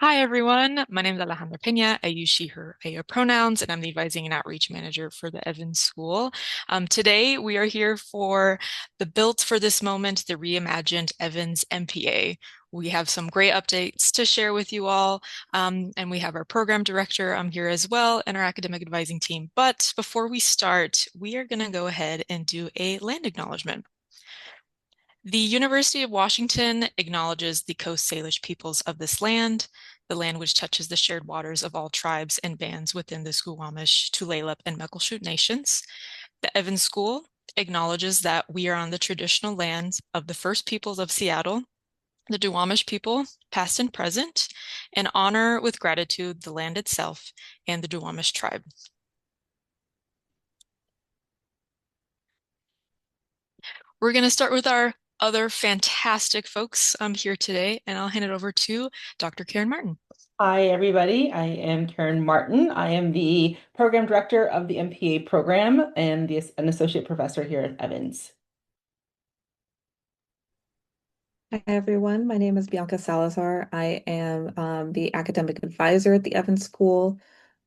Hi, everyone. My name is Alejandra Pena. I use she, her, AO pronouns, and I'm the Advising and Outreach Manager for the Evans School. Today, we are here for the Built for This Moment, the Reimagined Evans MPA. We have some great updates to share with you all, and we have our program director here as well, and our academic advising team. But before we start, we are going to go ahead and do a land acknowledgement. The University of Washington acknowledges the Coast Salish peoples of this land, the land which touches the shared waters of all tribes and bands within the Squamish, Tulalip, and Muckleshoot nations. The Evans School acknowledges that we are on the traditional lands of the first peoples of Seattle, the Duwamish people, past and present, and honor with gratitude the land itself and the Duwamish tribe. We're going to start with our other fantastic folks here today, and I'll hand it over to Dr. Karin Martin. Hi, everybody. I am Karin Martin. I am the program director of the MPA program and an associate professor here at Evans. Hi, everyone. My name is Bianca Salazar. I am the academic advisor at the Evans School.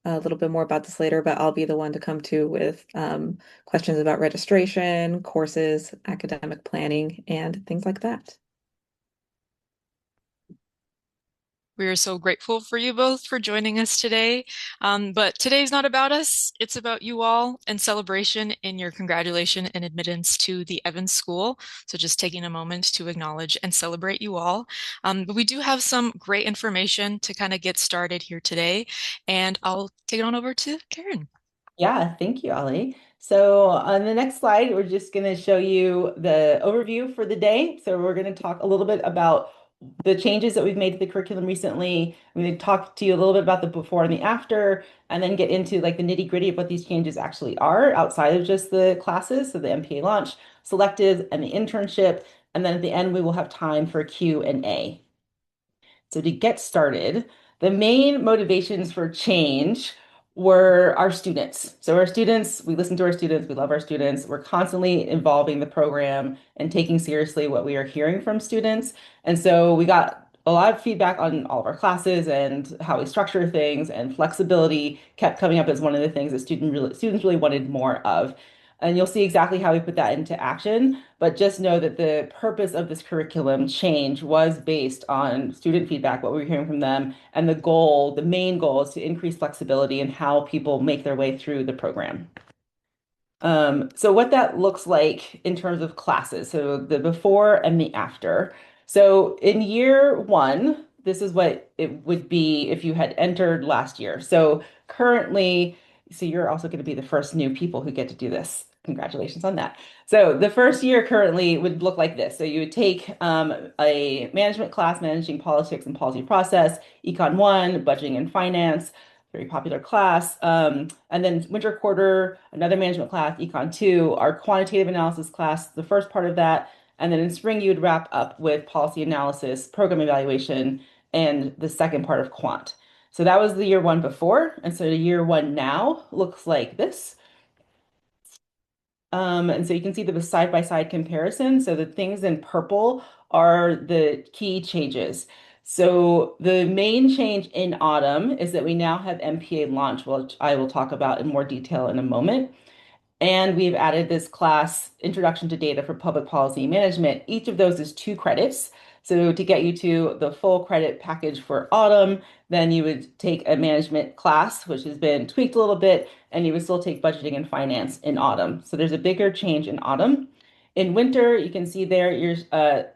A little bit more about this later, but I'll be the one to come to with questions about registration, courses, academic planning, and things like that. We are so grateful for you both for joining us today. But today's not about us, it's about you all and celebration in your congratulation and admittance to the Evans School. So just taking a moment to acknowledge and celebrate you all. But we do have some great information to kind of get started here today. And I'll take it on over to Karin. Yeah, thank you, Ali. So on the next slide, we're just going to show you the overview for the day. So we're going to talk a little bit about the changes that we've made to the curriculum recently. I'm going to talk to you a little bit about the before and the after, and then get into like the nitty-gritty of what these changes actually are outside of just the classes, so the MPA launch, selectives, and the internship. And then at the end, we will have time for Q&A. So to get started, the main motivations for change were our students. So our students, we listen to our students, we love our students. We're constantly evolving the program and taking seriously what we are hearing from students. And so we got a lot of feedback on all of our classes and how we structure things, and flexibility kept coming up as one of the things that students really wanted more of. And you'll see exactly how we put that into action. But just know that the purpose of this curriculum change was based on student feedback, what we were hearing from them, and the main goal is to increase flexibility in how people make their way through the program. So what that looks like in terms of classes, so the before and the after. So in year one, this is what it would be if you had entered last year. So currently, so you're also going to be the first new people who get to do this. Congratulations on that. So the first year currently would look like this. So you would take a management class, managing politics and policy process, Econ 1, budgeting and finance, very popular class. And then winter quarter, another management class, Econ 2, our quantitative analysis class, the first part of that. And then in spring, you would wrap up with policy analysis, program evaluation, and the second part of quant. So that was the year one before. And so the year one now looks like this. And so you can see the side-by-side comparison. So the things in purple are the key changes. So the main change in autumn is that we now have MPA launch, which I will talk about in more detail in a moment. And we've added this class, Introduction to Data for Public Policy Management. Each of those is 2 credits. So to get you to the full credit package for autumn, then you would take a management class, which has been tweaked a little bit, and you would still take budgeting and finance in autumn. So there's a bigger change in autumn. In winter, you can see there you're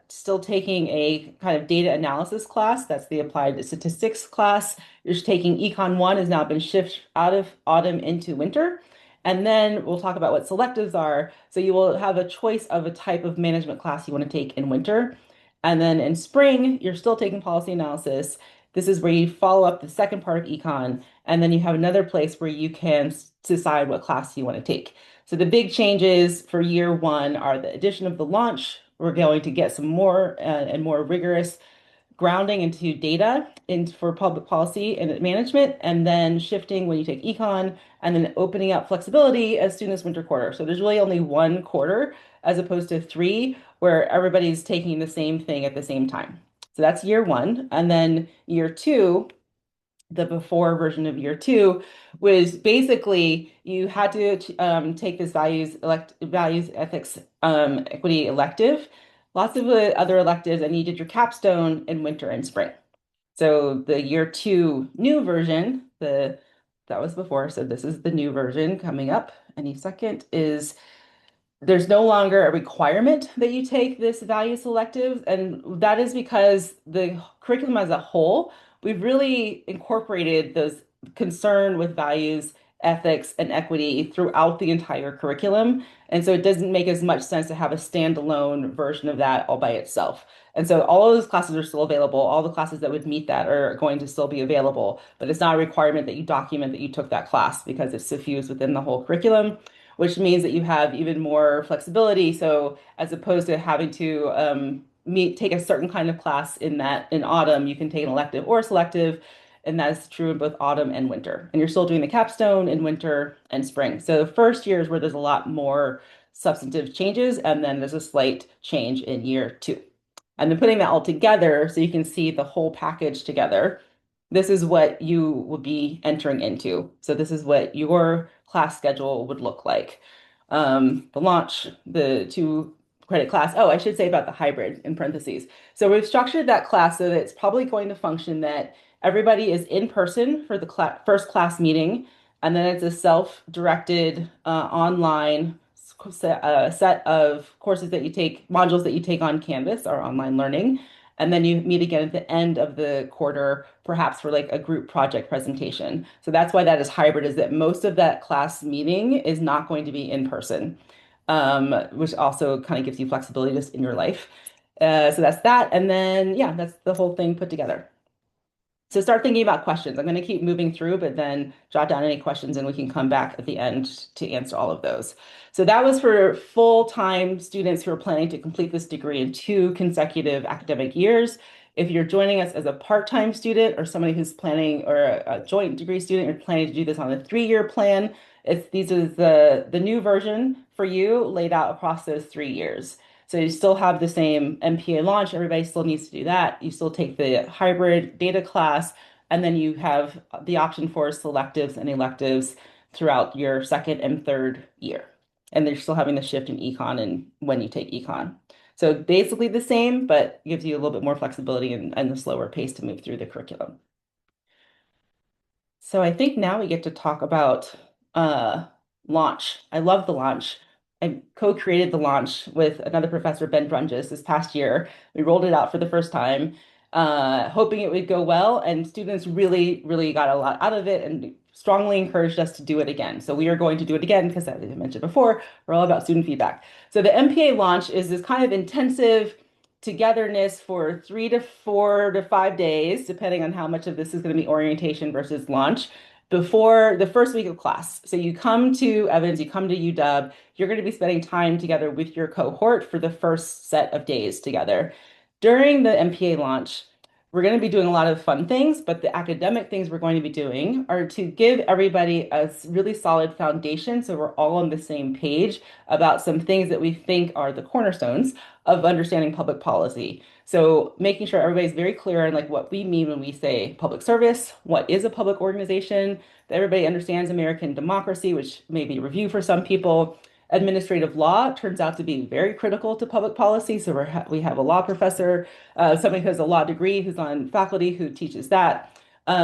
still taking a kind of data analysis class. That's the applied statistics class. You're just taking Econ 1 has now been shifted out of autumn into winter. And then we'll talk about what selectives are. So you will have a choice of a type of management class you want to take in winter. And then in spring, you're still taking policy analysis. This is where you follow up the second part of econ. And then you have another place where you can decide what class you want to take. So the big changes for year one are the addition of the launch. We're going to get some more and more rigorous grounding into data for public policy and management, and then shifting when you take econ, and then opening up flexibility as soon as winter quarter. So there's really only 1 quarter as opposed to 3 where everybody's taking the same thing at the same time. So that's year one. And then year two, the before version of year two was basically you had to take this values ethics equity elective, lots of other electives, and you did your capstone in winter and spring. So the year two new version, the that was before, so this is the new version coming up any second, is there's no longer a requirement that you take this value selective, and that is because the curriculum as a whole, we've really incorporated those concern with values, ethics, and equity throughout the entire curriculum. And so it doesn't make as much sense to have a standalone version of that all by itself. And so all of those classes are still available. All the classes that would meet that are going to still be available, but it's not a requirement that you document that you took that class because it's suffused within the whole curriculum, which means that you have even more flexibility. So as opposed to having to take a certain kind of class in autumn, you can take an elective or a selective, and that is true in both autumn and winter. And you're still doing the capstone in winter and spring. So the first year is where there's a lot more substantive changes, and then there's a slight change in year two. And then putting that all together so you can see the whole package together, this is what you would be entering into. So this is what your class schedule would look like. The launch, the 2 credit class. Oh, I should say about the hybrid in parentheses. So we've structured that class so that it's probably going to function that everybody is in person for the first class meeting, and then it's a self-directed online set of courses that you take, modules that you take on Canvas or online learning. And then you meet again at the end of the quarter, perhaps for like a group project presentation. So that's why that is hybrid, is that most of that class meeting is not going to be in person, which also kind of gives you flexibility just in your life. So that's that. And then, yeah, that's the whole thing put together. So start thinking about questions. I'm going to keep moving through, but then jot down any questions and we can come back at the end to answer all of those. So that was for full-time students who are planning to complete this degree in 2 consecutive academic years. If you're joining us as a part-time student or somebody who's planning, or a joint degree student, you're planning to do this on a 3-year plan, these are the new version for you laid out across those 3 years. So you still have the same MPA launch. Everybody still needs to do that. You still take the hybrid data class, and then you have the option for selectives and electives throughout your second and third year. And they're still having the shift in econ and when you take econ. So basically the same, but gives you a little bit more flexibility and the slower pace to move through the curriculum. So I think now we get to talk about uh, launch. I love the launch. I co-created the launch with another professor, Ben Brunges, this past year. We rolled it out for the first time, hoping it would go well, and students really, really got a lot out of it and strongly encouraged us to do it again. So we are going to do it again because, as I mentioned before, we're all about student feedback. So the MPA launch is this kind of intensive togetherness for 3 to 4 to 5 days, depending on how much of this is going to be orientation versus launch, before the first week of class. So you come to Evans, you come to UW, you're going to be spending time together with your cohort for the first set of days together. During the MPA launch, we're going to be doing a lot of fun things, but the academic things we're going to be doing are to give everybody a really solid foundation so we're all on the same page about some things that we think are the cornerstones of understanding public policy. So making sure everybody's very clear on like what we mean when we say public service, what is a public organization, that everybody understands American democracy, which may be review for some people. Administrative law turns out to be very critical to public policy. So we have a law professor, somebody who has a law degree who's on faculty who teaches that.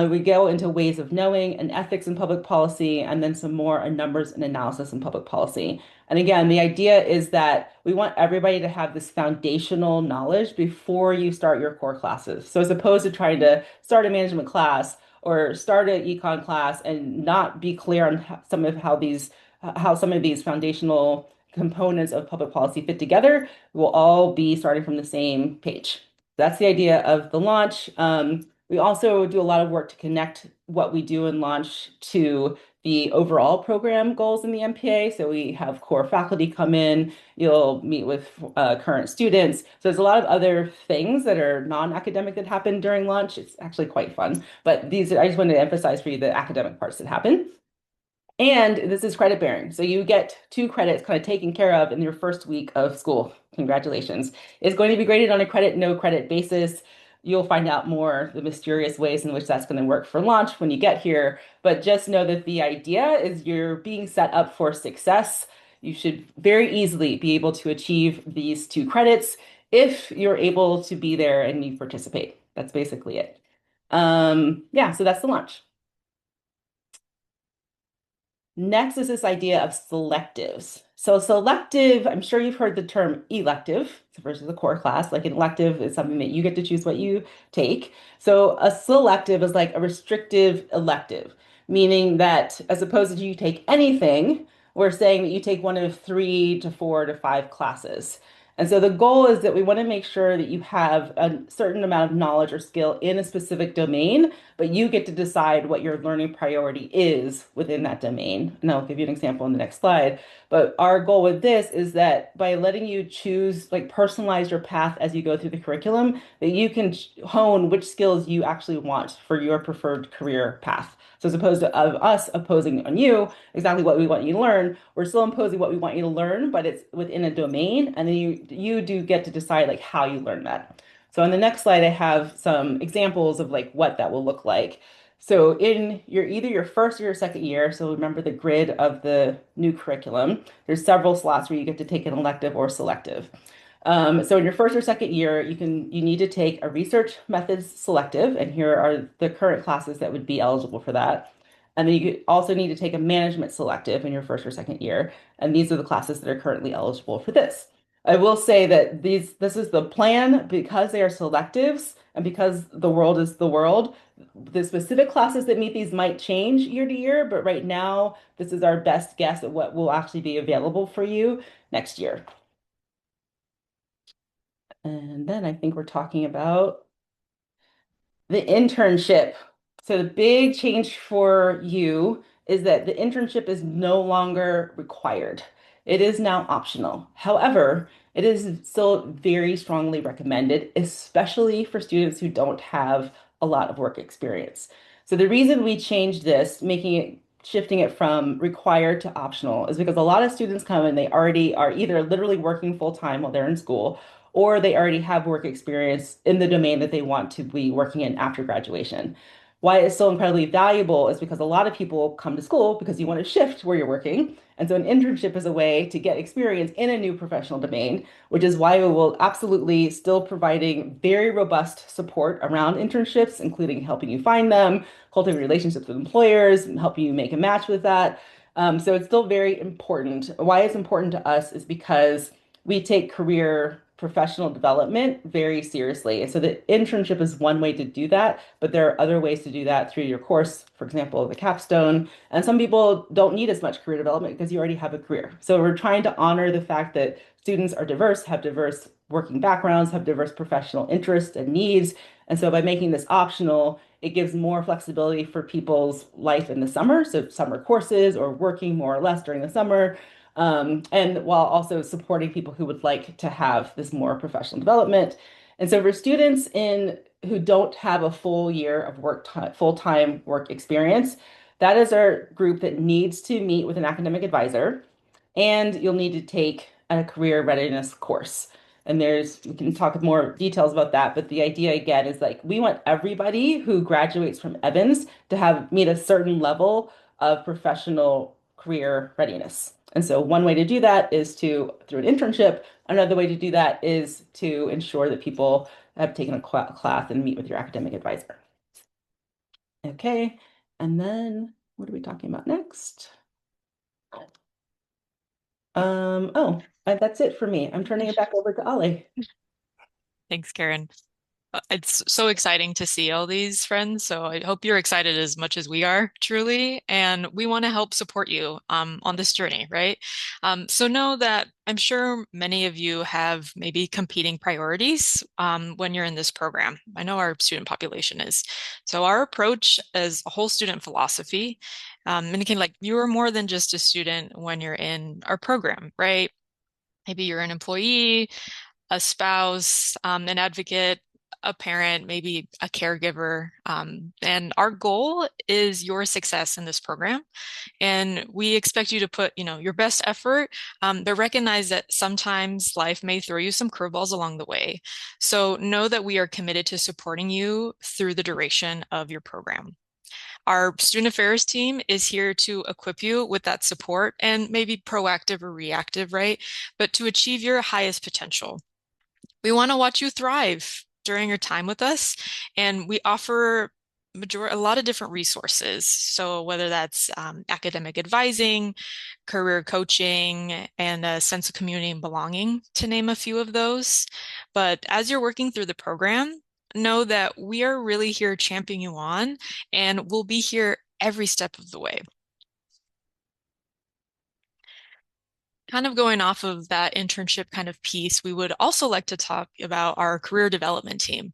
We go into ways of knowing and ethics in public policy, and then some more on numbers and analysis in public policy. And again, the idea is that we want everybody to have this foundational knowledge before you start your core classes. So as opposed to trying to start a management class or start an econ class and not be clear on how some of these foundational components of public policy fit together, we'll all be starting from the same page. That's the idea of the launch. We also do a lot of work to connect what we do in launch to the overall program goals in the MPA. So we have core faculty come in, you'll meet with current students. So there's a lot of other things that are non-academic that happen during lunch. It's actually quite fun. But I just wanted to emphasize for you the academic parts that happen. And this is credit bearing. So you get 2 credits kind of taken care of in your first week of school. Congratulations. It's going to be graded on a credit, no credit basis. You'll find out more the mysterious ways in which that's going to work for launch when you get here. But just know that the idea is you're being set up for success. You should very easily be able to achieve these 2 credits if you're able to be there and you participate. That's basically it. Yeah, so that's the launch. Next is this idea of selectives. So selective, I'm sure you've heard the term elective versus a core class. Like an elective is something that you get to choose what you take. So a selective is like a restrictive elective, meaning that as opposed to you take anything, we're saying that you take one of 3 to 4 to 5 classes. And so the goal is that we want to make sure that you have a certain amount of knowledge or skill in a specific domain, but you get to decide what your learning priority is within that domain. And I'll give you an example in the next slide. But our goal with this is that by letting you choose, like personalize your path as you go through the curriculum, that you can hone which skills you actually want for your preferred career path. So as opposed to of us opposing on you exactly what we want you to learn, we're still imposing what we want you to learn, but it's within a domain, and then you do get to decide like how you learn that. So on the next slide, I have some examples of like what that will look like. So in either your first or your second year, so remember the grid of the new curriculum, there's several slots where you get to take an elective or selective. So in your first or second year, you need to take a research methods selective, and here are the current classes that would be eligible for that. And then you also need to take a management selective in your first or second year, and these are the classes that are currently eligible for this. I will say that this is the plan because they are selectives and because the world is the world. The specific classes that meet these might change year to year, but right now, this is our best guess at what will actually be available for you next year. And then I think we're talking about the internship. So the big change for you is that the internship is no longer required. It is now optional. However, it is still very strongly recommended, especially for students who don't have a lot of work experience. So the reason we changed this, shifting it from required to optional, is because a lot of students come and they already are either literally working full time while they're in school, or they already have work experience in the domain that they want to be working in after graduation. Why it's so incredibly valuable is because a lot of people come to school because you want to shift where you're working. And so an internship is a way to get experience in a new professional domain, which is why we will absolutely still providing very robust support around internships, including helping you find them, cultivating relationships with employers, and helping you make a match with that. So it's still very important. Why it's important to us is because we take career professional development very seriously. And so the internship is one way to do that, but there are other ways to do that through your course, for example, the capstone. And some people don't need as much career development because you already have a career. So we're trying to honor the fact that students are diverse, have diverse working backgrounds, have diverse professional interests and needs. And so by making this optional, it gives more flexibility for people's life in the summer. So summer courses or working more or less during the summer, and while also supporting people who would like to have this more professional development. And so for students in who don't have a full year of full-time work experience, that is our group that needs to meet with an academic advisor, and you'll need to take a career readiness course. And we can talk more details about that, but the idea again is like we want everybody who graduates from Evans to meet a certain level of professional career readiness. And so one way to do that is through an internship. Another way to do that is to ensure that people have taken a class and meet with your academic advisor. Okay, and then what are we talking about next? That's it for me. I'm turning it back over to Ollie. Thanks, Karin. It's so exciting to see all these friends. So I hope you're excited as much as we are, truly. And we want to help support you on this journey, right? So know that I'm sure many of you have maybe competing priorities when you're in this program. I know our student population is. So our approach is a whole student philosophy, indicating like you are more than just a student when you're in our program, right? Maybe you're an employee, a spouse, an advocate, a parent, maybe a caregiver. And our goal is your success in this program. And we expect you to put, your best effort, but recognize that sometimes life may throw you some curveballs along the way. So know that we are committed to supporting you through the duration of your program. Our student affairs team is here to equip you with that support and maybe proactive or reactive, right? But to achieve your highest potential. We want to watch you thrive during your time with us, and we offer a lot of different resources. So whether that's academic advising, career coaching, and a sense of community and belonging, to name a few of those. But as you're working through the program, know that we are really here championing you on, and we'll be here every step of the way. Kind of going off of that internship kind of piece, we would also like to talk about our career development team.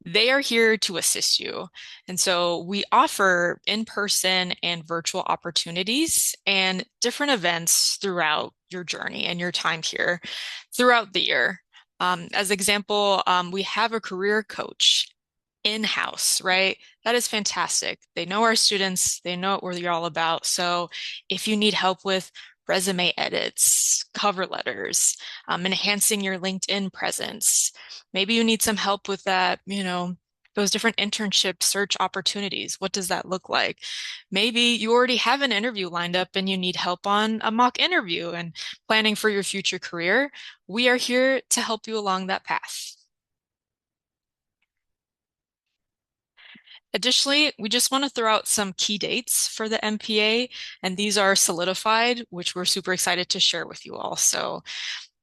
They are here to assist you. And so we offer in-person and virtual opportunities and different events throughout your journey and your time here throughout the year. As example, we have a career coach in-house, right? That is fantastic. They know our students, they know what we're all about. So if you need help with resume edits, cover letters, enhancing your LinkedIn presence, maybe you need some help with that, those different internship search opportunities. What does that look like? Maybe you already have an interview lined up and you need help on a mock interview and planning for your future career. We are here to help you along that path. Additionally, we just want to throw out some key dates for the MPA, and these are solidified, which we're super excited to share with you all. So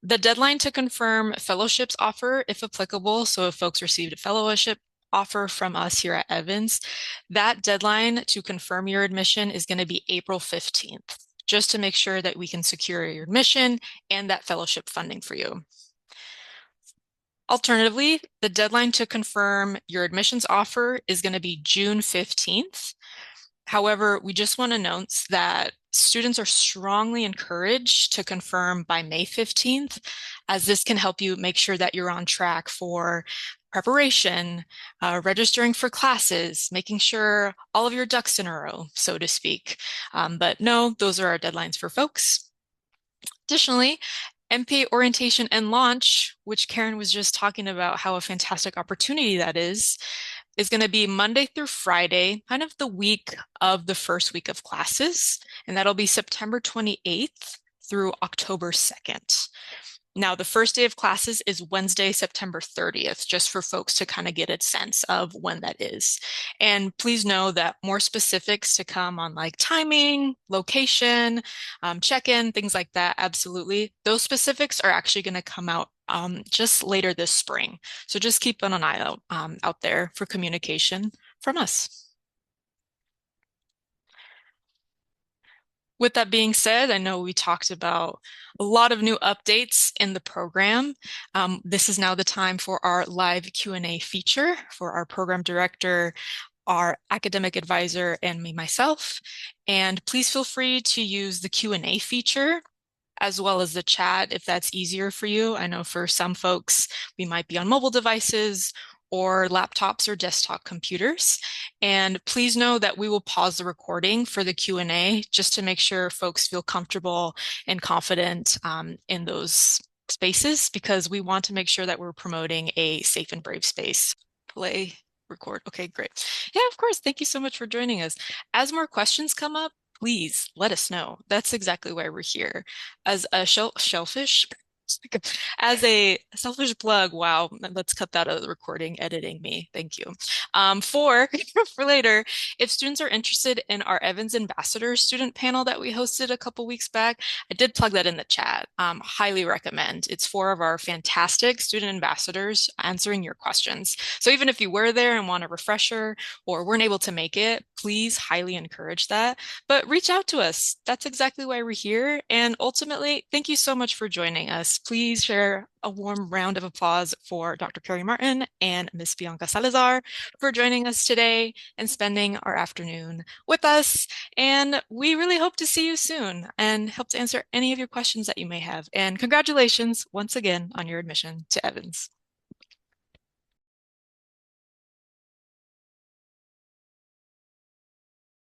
the deadline to confirm fellowships offer, if applicable, so if folks received a fellowship offer from us here at Evans, that deadline to confirm your admission is going to be April 15th, just to make sure that we can secure your admission and that fellowship funding for you. Alternatively, the deadline to confirm your admissions offer is going to be June 15th. However, we just want to note that students are strongly encouraged to confirm by May 15th, as this can help you make sure that you're on track for preparation, registering for classes, making sure all of your ducks in a row, so to speak. But no, those are our deadlines for folks. Additionally, MPA orientation and launch, which Karin was just talking about how a fantastic opportunity that is going to be Monday through Friday, kind of the week of the first week of classes. And that'll be September 28th through October 2nd. Now, the first day of classes is Wednesday, September 30th, just for folks to kind of get a sense of when that is. And please know that more specifics to come on like timing, location, check-in, things like that, absolutely. Those specifics are actually going to come out just later this spring. So just keep an eye out there for communication from us. With that being said, I know we talked about a lot of new updates in the program. This is now the time for our live Q&A feature for our program director, our academic advisor, and myself. And please feel free to use the Q&A feature as well as the chat if that's easier for you. I know for some folks, we might be on mobile devices or laptops or desktop computers. And please know that we will pause the recording for the Q&A just to make sure folks feel comfortable and confident in those spaces, because we want to make sure that we're promoting a safe and brave space. Play, record. Okay, great. Yeah, of course. Thank you so much for joining us. As more questions come up, please let us know. That's exactly why we're here. As a shellfish, as a selfish plug, wow, let's cut that out of the recording, editing me. Thank you. For for later, if students are interested in our Evans Ambassador student panel that we hosted a couple weeks back, I did plug that in the chat. Highly recommend. It's 4 of our fantastic student ambassadors answering your questions. So even if you were there and want a refresher or weren't able to make it, please highly encourage that. But reach out to us. That's exactly why we're here. And ultimately, thank you so much for joining us. Please share a warm round of applause for Dr. Karin Martin and Ms. Bianca Salazar for joining us today and spending our afternoon with us. And we really hope to see you soon and help to answer any of your questions that you may have. And congratulations once again on your admission to Evans.